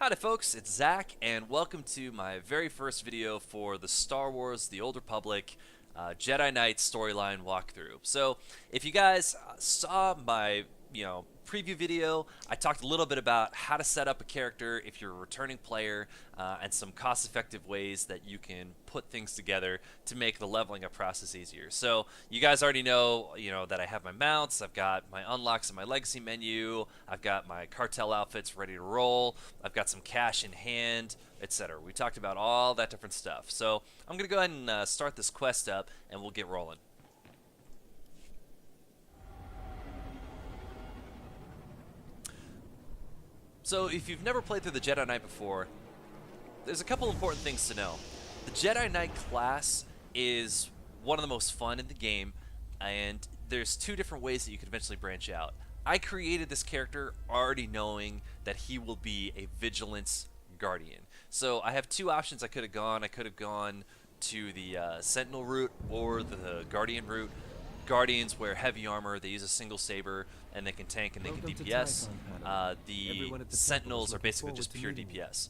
Howdy folks, it's Zach, and welcome to my very first video for the Star Wars The Old Republic Jedi Knight Story Line walkthrough. So, if you guys saw my, preview video, I talked a little bit about how to set up a character if you're a returning player, and some cost-effective ways that you can put things together to make the leveling up process easier. So, you guys already know, that I have my mounts, I've got my unlocks in my legacy menu, I've got my cartel outfits ready to roll, I've got some cash in hand, etc. We talked about all that different stuff. So, I'm going to go ahead and start this quest up, and we'll get rolling. So if you've never played through the Jedi Knight before, there's a couple important things to know. The Jedi Knight class is one of the most fun in the game, and there's two different ways that you could eventually branch out. I created this character already knowing that he will be a Vigilance Guardian. So I have two options I could have gone. I could have gone to the Sentinel route or the Guardian route. Guardians wear heavy armor, they use a single saber, and they can tank and they can DPS. The Sentinels are basically just pure DPS.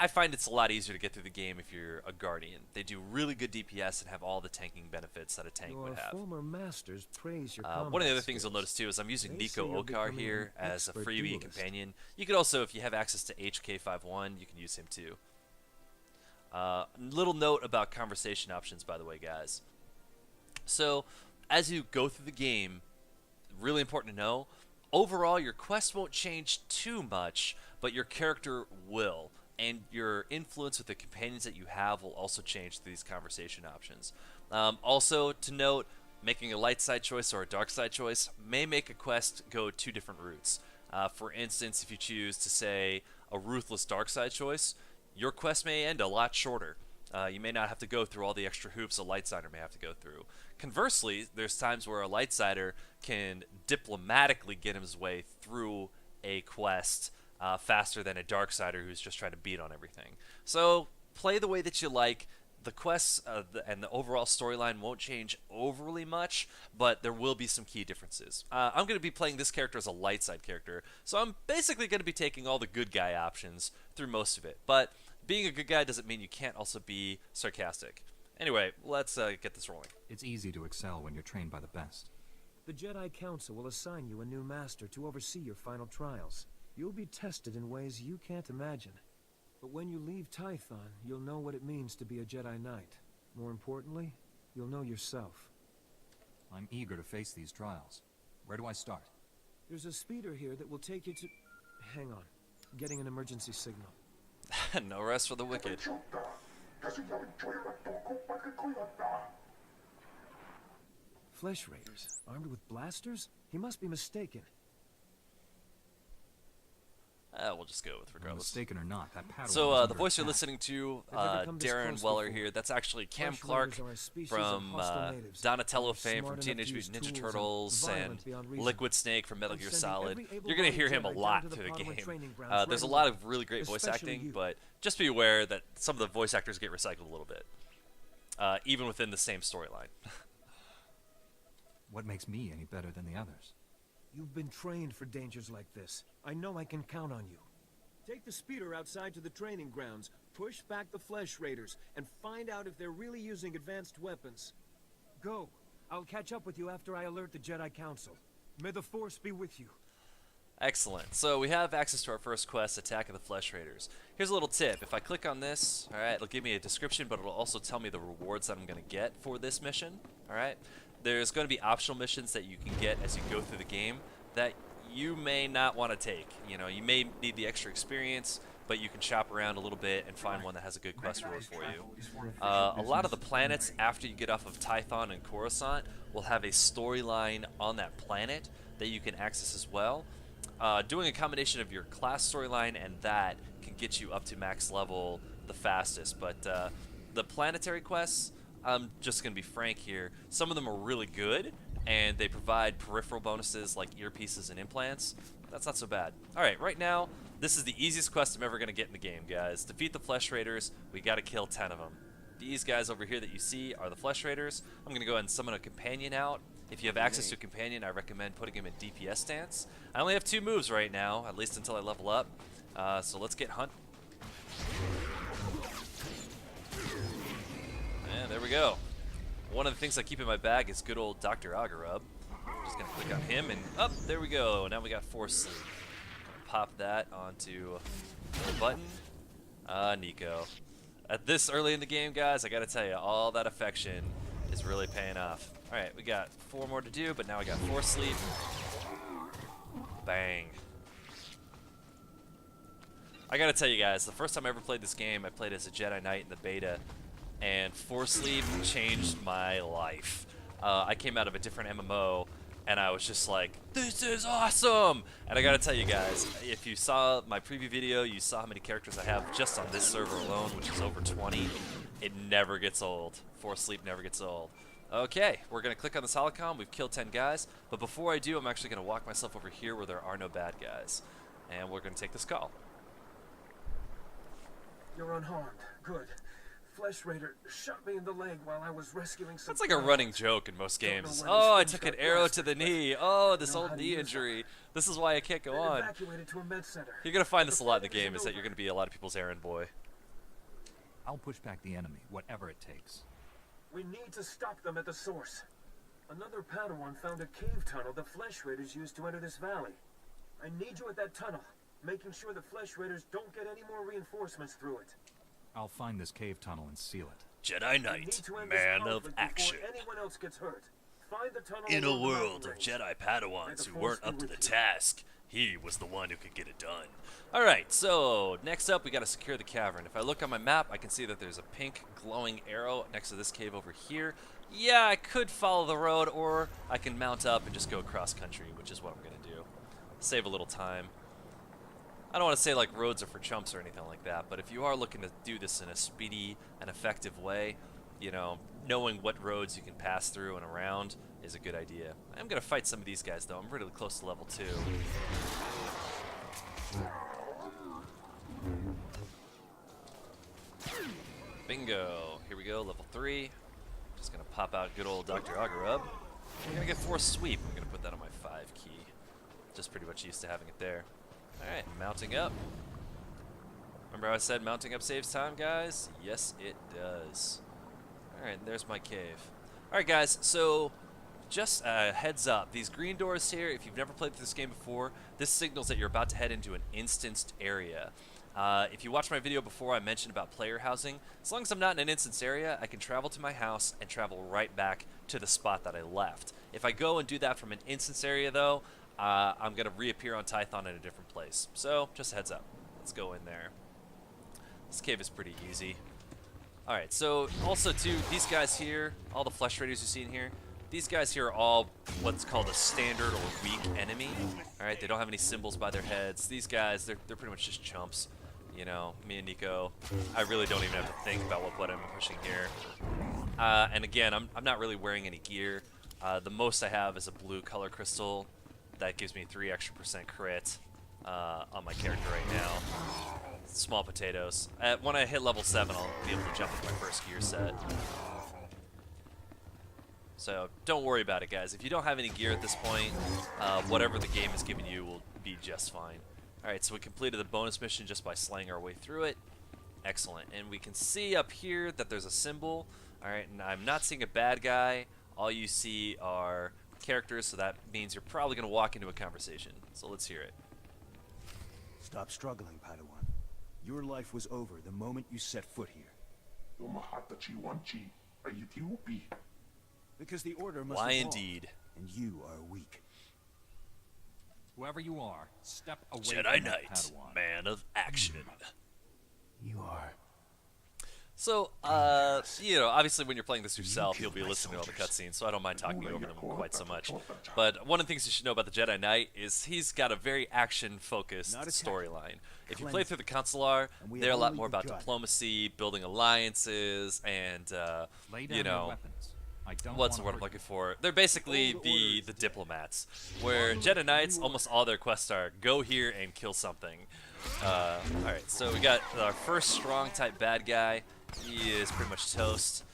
I find it's a lot easier to get through the game if you're a Guardian. They do really good DPS and have all the tanking benefits that a tank would have. One of the other things you'll notice too is I'm using Nico Okar here as a freebie companion. You could also, if you have access to HK51, you can use him too. Little note about conversation options, by the way, guys. So, as you go through the game, really important to know, overall your quest won't change too much, but your character will. And your influence with the companions that you have will also change through these conversation options. Also, to note, making a light side choice or a dark side choice may make a quest go two different routes. For instance, if you choose to say a ruthless dark side choice, your quest may end a lot shorter. You may not have to go through all the extra hoops a lightsider may have to go through. Conversely, there's times where a lightsider can diplomatically get his way through a quest faster than a darksider who's just trying to beat on everything. So play the way that you like. The quests and the overall storyline won't change overly much, but there will be some key differences. I'm going to be playing this character as a light side character, so I'm basically going to be taking all the good guy options through most of it. But being a good guy doesn't mean you can't also be sarcastic. Anyway, let's get this rolling. It's easy to excel when you're trained by the best. The Jedi Council will assign you a new master to oversee your final trials. You'll be tested in ways you can't imagine. But when you leave Tython, you'll know what it means to be a Jedi Knight. More importantly, you'll know yourself. I'm eager to face these trials. Where do I start? There's a speeder here that will take you to... Hang on. Getting an emergency signal. No rest for the wicked. Flesh Raiders, armed with blasters? He must be mistaken. We'll just go with regardless. Mistaken or not, that Padawan So the voice you're listening to, Darren Weller here, that's actually Cam Clark from Donatello fame from Teenage Mutant Ninja Turtles and Liquid Snake from Metal Gear Solid. You're going to hear him a lot through the game. There's a lot of really great voice acting, but just be aware that some of the voice actors get recycled a little bit, even within the same storyline. What makes me any better than the others? You've been trained for dangers like this. I know I can count on you. Take the speeder outside to the training grounds, push back the Flesh Raiders, and find out if they're really using advanced weapons. Go. I'll catch up with you after I alert the Jedi Council. May the Force be with you. Excellent. So we have access to our first quest, Attack of the Flesh Raiders. Here's a little tip. If I click on this, alright, it'll give me a description, but it'll also tell me the rewards that I'm going to get for this mission. Alright? There's going to be optional missions that you can get as you go through the game that you may not want to take. You may need the extra experience, but you can shop around a little bit and find one that has a good quest reward for you. A lot of the planets after you get off of Tython and Coruscant will have a storyline on that planet that you can access as well. Doing a combination of your class storyline and that can get you up to max level the fastest, but the planetary quests, I'm just going to be frank here, some of them are really good, and they provide peripheral bonuses like earpieces and implants. That's not so bad. Alright, right now, this is the easiest quest I'm ever going to get in the game, guys. Defeat the Flesh Raiders. We got to kill 10 of them. These guys over here that you see are the Flesh Raiders. I'm going to go ahead and summon a companion out. If you have access to a companion, I recommend putting him in DPS stance. I only have 2 moves right now, at least until I level up. So let's get hunt. And there we go. One of the things I keep in my bag is good old Dr. Agarub. Just gonna click on him and up, there we go. Now we got Force Sleep. Pop that onto the button. Nico. At this early in the game, guys, I gotta tell you, all that affection is really paying off. Alright, we got 4 more to do, but now we got Force Sleep. Bang. I gotta tell you guys, the first time I ever played this game, I played as a Jedi Knight in the beta, and Force Sleep changed my life. I came out of a different MMO, and I was just like, this is awesome! And I gotta tell you guys, if you saw my preview video, you saw how many characters I have just on this server alone, which is over 20. It never gets old. Force Sleep never gets old. Okay, we're gonna click on this holocom. We've killed 10 guys, but before I do, I'm actually gonna walk myself over here where there are no bad guys. And we're gonna take this call. You're unharmed. Good. Flesh Raider shot me in the leg while I was rescuing some. That's like a running joke in most games. Oh, I took an arrow to the knee. Oh, this old knee injury. This is why I can't go on. Evacuated to a med center. You're gonna find this a lot in the game, is that you're gonna be a lot of people's errand boy. I'll push back the enemy, whatever it takes. We need to stop them at the source. Another Padawan found a cave tunnel the Flesh Raiders used to enter this valley. I need you at that tunnel, making sure the Flesh Raiders don't get any more reinforcements through it. I'll find this cave tunnel and seal it. Jedi Knight, man of action. Anyone else gets hurt. Find the tunnel In a world of Jedi Padawans who weren't up to the task, he was the one who could get it done. Alright, so next up we gotta secure the cavern. If I look on my map, I can see that there's a pink glowing arrow next to this cave over here. Yeah, I could follow the road, or I can mount up and just go across country, which is what I'm gonna do. Save a little time. I don't want to say like roads are for chumps or anything like that, but if you are looking to do this in a speedy and effective way, you know, knowing what roads you can pass through and around is a good idea. I'm going to fight some of these guys though. I'm really close to level 2. Bingo. Here we go, level 3. Just going to pop out good old Dr. Agarub. I'm going to get Force Sweep. I'm going to put that on my 5 key. Just pretty much used to having it there. Alright, mounting up. Remember how I said mounting up saves time, guys? Yes, it does. Alright, there's my cave. Alright, guys, so just heads up. These green doors here, if you've never played this game before, this signals that you're about to head into an instanced area. If you watched my video before, I mentioned about player housing. As long as I'm not in an instanced area, I can travel to my house and travel right back to the spot that I left. If I go and do that from an instanced area, though, I'm going to reappear on Tython in a different place. So, just a heads up. Let's go in there. This cave is pretty easy. Alright, so also too, these guys here, all the Flesh Raiders you see in here, these guys here are all what's called a standard or weak enemy. Alright, they don't have any symbols by their heads. These guys, they're pretty much just chumps. You know, me and Nico, I really don't even have to think about what I'm pushing here. And again, I'm not really wearing any gear. The most I have is a blue color crystal. That gives me 3% extra crit on my character right now. Small potatoes. When I hit level 7, I'll be able to jump into my first gear set. So don't worry about it, guys. If you don't have any gear at this point, whatever the game is giving you will be just fine. Alright, so we completed the bonus mission just by slaying our way through it. Excellent. And we can see up here that there's a symbol. Alright, and I'm not seeing a bad guy. All you see are characters, so that means you're probably going to walk into a conversation. So let's hear it. Stop struggling, Padawan. Your life was over the moment you set foot here. Because the Order must Why evolve, indeed? and you are weak. Whoever you are, step away Jedi from that Knight, Padawan. man of action. You are. So, you know, obviously when you're playing this yourself, you'll be listening to all the cutscenes, so I don't mind talking over them quite so much. But one of the things you should know about the Jedi Knight is he's got a very action-focused storyline. If you play through the Consular, they're a lot more about diplomacy, building alliances, and, you know, what's the word I'm looking for? They're basically the diplomats, where Jedi Knights, almost all their quests are, go here and kill something. Alright, so we got our first strong type bad guy. He is pretty much toast.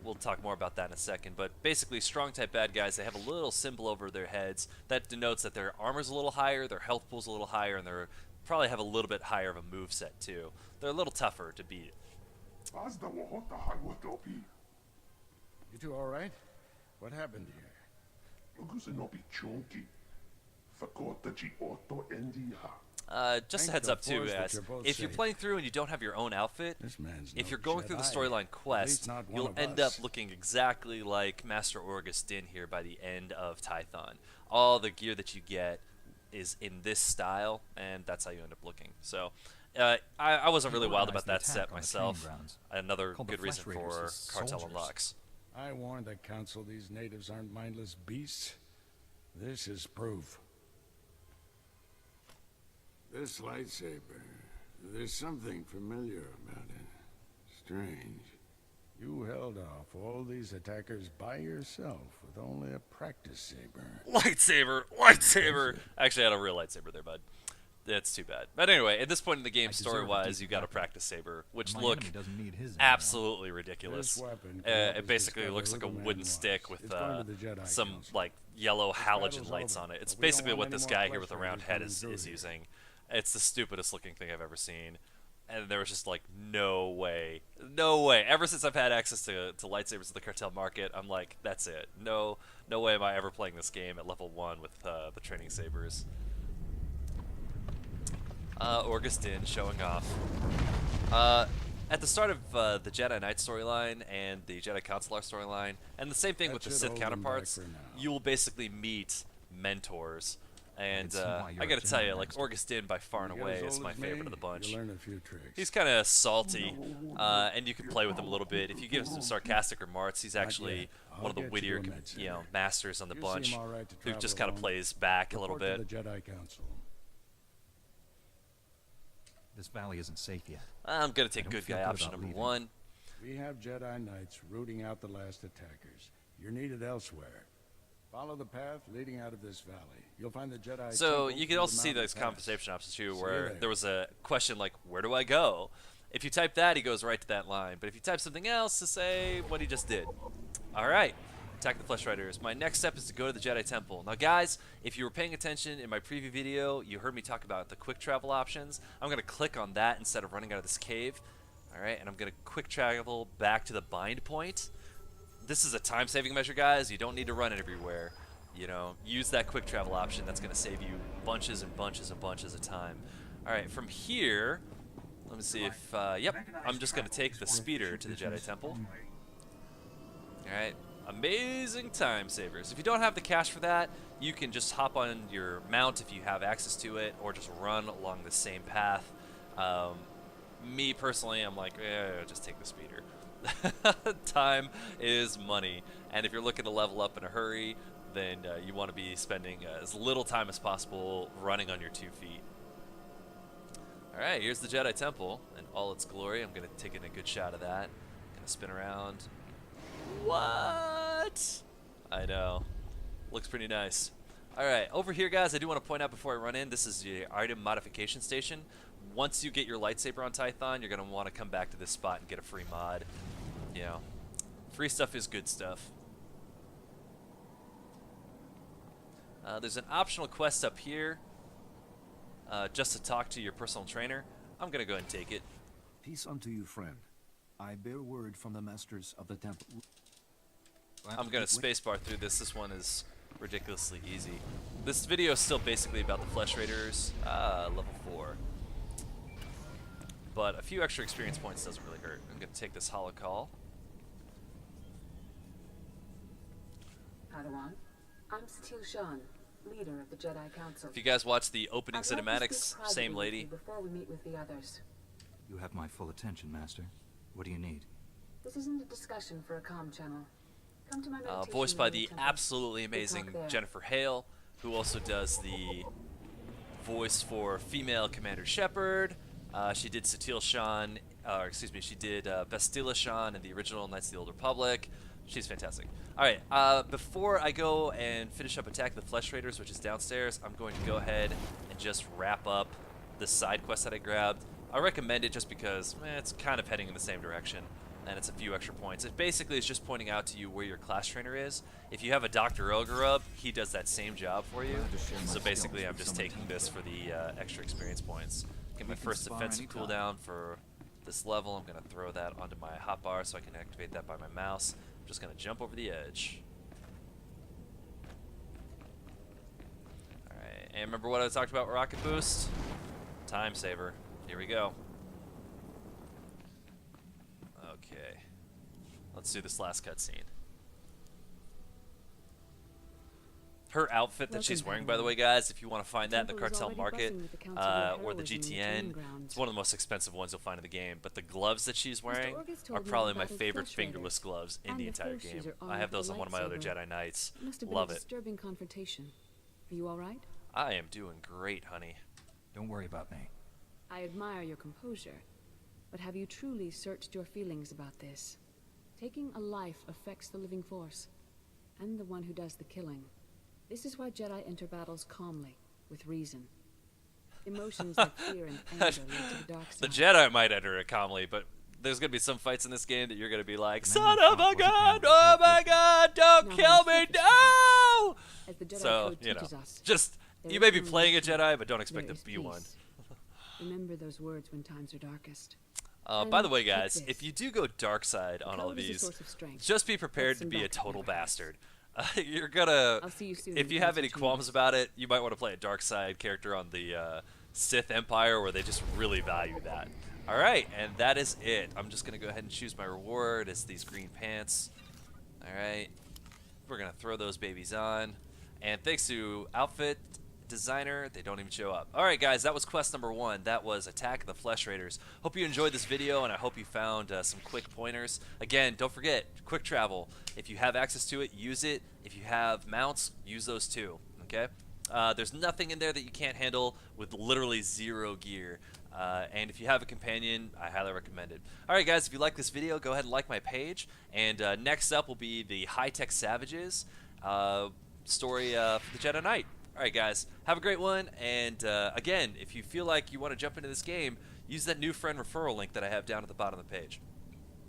We'll talk more about that in a second, but basically strong type bad guys, they have a little symbol over their heads that denotes that their armor's a little higher, their health pool's a little higher, and they're probably have a little bit higher of a move set too. They're a little tougher to beat. You two all right? What happened here? Just a Thank heads the up too, Force that guys. you're both If you're safe. playing through and you don't have your own outfit, This man's if no you're going through the Jedi. storyline At quest, least not one you'll of end us. up looking exactly like Master Orgus Din here by the end of Tython. All the gear that you get is in this style, and that's how you end up looking. So, I wasn't really You wild organized about the that attack set on the training myself. grounds, Another called the good reason Flesh Raiders for as cartel soldiers. unlocks. I warned the council these natives aren't mindless beasts. This is proof. This lightsaber, there's something familiar about it. Strange. You held off all these attackers by yourself with only a practice saber. Lightsaber! Actually, I had a real lightsaber there, bud. That's too bad. But anyway, at this point in the game, I deserve a story-wise, decent you got a weapon. practice saber, which My look enemy doesn't need his anymore. absolutely ridiculous. This weapon can help It us basically discover looks who like a the man wooden was. stick with It's going to the Jedi some Council. like yellow battle's halogen lights over, on it. It's but we don't basically want what any this more guy here Flesh with a round Raiders head coming is through here. using. It's the stupidest looking thing I've ever seen. And there was just like no way. Ever since I've had access to lightsabers in the cartel market, I'm like, that's it. No way am I ever playing this game at level 1 with the training sabers. Orgus Din showing off. At the start of the Jedi Knight storyline and the Jedi Consular storyline, and the same thing That with the should Sith hold them counterparts, back for now. you will basically meet mentors. And see why you're I gotta a tell Jedi you, like, Master. Orgus Din by far and You get away as is old my as favorite me, of the bunch. you learn a few tricks. He's kind of salty, and you can play with him a little bit. If you give him some sarcastic remarks, he's actually yet. I'll one of the get you wittier, a med center. masters on the You bunch, seem all right to who travel just kind of alone. plays back a little Report bit. to the Jedi Council. This valley isn't safe yet. I'm gonna I take don't good feel guy good option about number leaving. 1. We have Jedi Knights rooting out the last attackers. You're needed elsewhere. Follow the path leading out of this valley. You'll find the Jedi. So temple you through can the also see mountain those pass. conversation options too, See you where there. there was a question like, "Where do I go?" If you type that, he goes right to that line. But if you type something else to say what he just did, all right, attack the Flesh Riders. My next step is to go to the Jedi Temple. Now, guys, if you were paying attention in my preview video, you heard me talk about the quick travel options. I'm gonna click on that instead of running out of this cave. All right, and I'm gonna quick travel back to the bind point. This is a time-saving measure, guys. You don't need to run it everywhere. Use that quick travel option. That's going to save you bunches and bunches and bunches of time. All right, from here, let me see if, yep, I'm just going to take the speeder to the Jedi Temple. All right, amazing time savers. If you don't have the cash for that, you can just hop on your mount if you have access to it, or just run along the same path. Me, personally, I'm like, just take the speeder. Time is money, and if you're looking to level up in a hurry, then you want to be spending as little time as possible running on your 2 feet. Alright, here's the Jedi Temple in all its glory. I'm going to take in a good shot of that. Going to spin around. What? I know. Looks pretty nice. Alright, over here, guys, I do want to point out before I run in, this is the item modification station. Once you get your lightsaber on Tython, you're going to want to come back to this spot and get a free mod. Free stuff is good stuff. There's an optional quest up here, just to talk to your personal trainer. I'm going to go ahead and take it. Peace unto you, friend. I bear word from the masters of the temple. I'm going to spacebar through this. This one is ridiculously easy. This video is still basically about the Flesh Raiders, level 4. But a few extra experience points doesn't really hurt. I'm going to take this holo call. Padawan, I'm Satil Shan, leader of the Jedi Council. If you guys watch the opening I'd like to cinematics, speak privately same with lady. you before we meet with the others. You have my full attention, Master. What do you need? This isn't a discussion for a comm channel. Come to my meditation Voiced by room in the temple. absolutely We'll amazing talk there. Jennifer Hale, who also does the voice for female Commander Shepard. She did Satil Shan, she did Bastila Shan in the original Knights of the Old Republic. She's fantastic. Alright, before I go and finish up Attack the Flesh Raiders, which is downstairs, I'm going to go ahead and just wrap up the side quest that I grabbed. I recommend it just because it's kind of heading in the same direction. and it's a few extra points. It basically is just pointing out to you where your class trainer is. If you have a Dr. Ogurub, he does that same job for you. So basically, I'm just taking this for the extra experience points. Get my first defensive cooldown for this level. I'm going to throw that onto my hotbar so I can activate that by my mouse. I'm just going to jump over the edge. Alright, and remember what I talked about with Rocket Boost? Time saver. Here we go. Okay. Let's do this last cutscene. Her outfit that she's wearing, by the way, guys, if you want to find that in the cartel market or the GTN, it's one of the most expensive ones you'll find in the game. But the gloves that she's wearing are probably my favorite fingerless gloves in the entire game. I have those on one of my other Jedi Knights. Love it. Disturbing confrontation. Are you all right? I am doing great, honey. Don't worry about me. I admire your composure, but have you truly searched your feelings about this? Taking a life affects the living force, and the one who does the killing. This is why Jedi enter battles calmly, with reason. Emotions like fear and anger lead to the dark side. The Jedi might enter it calmly, but there's going to be some fights in this game that you're going to be like, son of a gun, oh my god, don't kill me, no! So, you know, just, you may be playing a Jedi, but don't expect to be one. Remember those words when times are darkest. By the way, guys, if you do go dark side on all of these, just be prepared to be a total bastard. You're gonna, if you have any qualms about it, you might want to play a dark side character on the Sith Empire where they just really value that. Alright, and that is it. I'm just gonna go ahead and choose my reward. It's these green pants. Alright, we're gonna throw those babies on. And thanks to Outfit Designer, they don't even show up. Alright guys, that was quest number 1. That was Attack of the Flesh Raiders. Hope you enjoyed this video, and I hope you found some quick pointers. Again, don't forget, quick travel. If you have access to it, use it. If you have mounts, use those too. Okay? There's nothing in there that you can't handle with literally 0 gear. And if you have a companion, I highly recommend it. Alright guys, if you like this video, go ahead and like my page. And next up will be the High-Tech Savages story for the Jedi Knight. Alright guys, have a great one, and again, if you feel like you want to jump into this game, use that new friend referral link that I have down at the bottom of the page.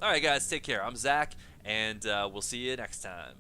Alright guys, take care. I'm Zach, and we'll see you next time.